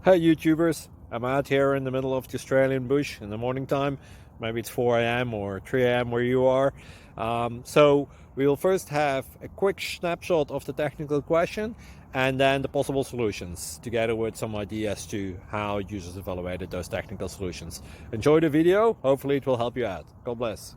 Hey YouTubers, I'm out here in the middle of the Australian bush in the morning time. Maybe it's 4 a.m. or 3 a.m. where you are. So we'll first have a quick snapshot of the technical question and then the possible solutions, together with some ideas to how users evaluated those technical solutions. Enjoy the video, hopefully it will help you out. God bless.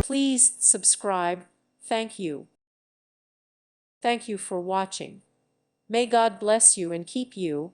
Please subscribe. Thank you. Thank you for watching. May God bless you and keep you.